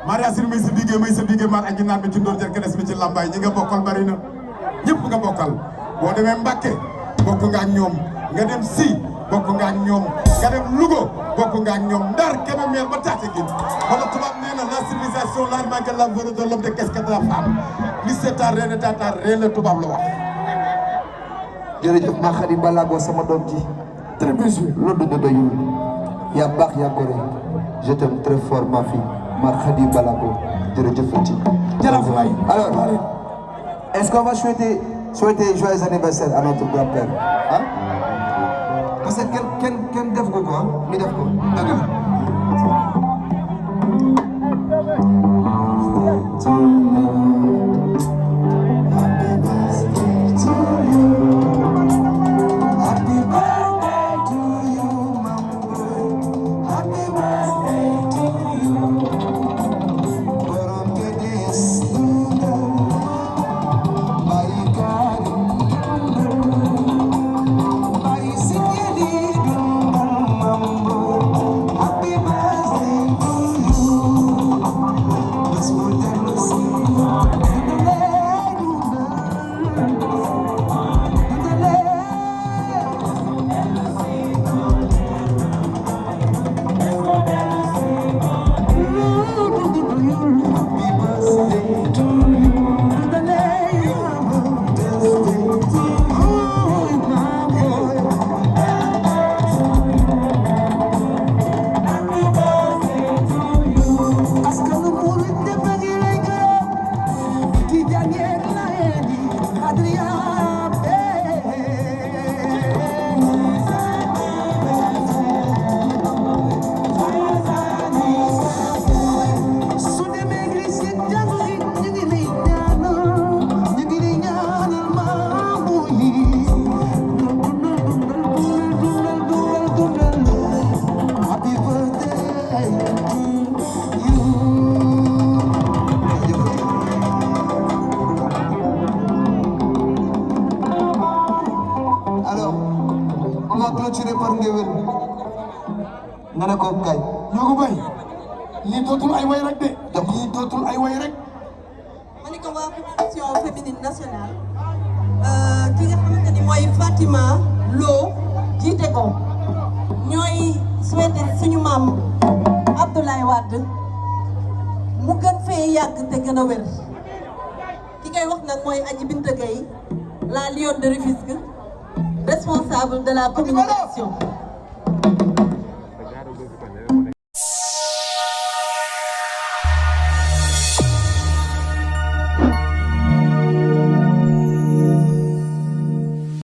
Maria Sir may sa bigé man ak naan bi ci ndor jël kenes bi ci lambay ñi nga bokkal bari na ñëpp nga bokkal boo demee Mbàkke bokk nga ak ñoom nga dem si bokk nga ak ñoom nga dem Louga bokk nga ak ñoom Ndar Kébémer ba Tataguine wala tubaab nee na la civilisation l'art manque la valeur de l'homme de qu'est-ce que de la femme li seetaan ree ne taataan ree la tubaab la wax. jërëjëf ma Khady Balago sama doom ji. très bien joué. loolu du doyul yaa baax yaa gore je t'aime très fort ma fille ma Khady Balago jërëjëf Fati. jërëjëf waay. alors est-ce qu'on va souhaiter joyeux anniversaire à notre grand-père ah parce que kenn def ko quoi mi def ko dëgg la. nga ne ko kay ñoo ko bay lii dootul ay way rek de lii dootul ay way rek ma ni ko waa population féminine nationale ki nga xamante ni mooy Fatima Lo jiite ko ñooy souhaité suñu maam Abdoulaye Wade mu gën fee yàgg te gën a wér ki ngay wax nag mooy Adji Binta Gueye la lionne de Rufisque responsable de la communication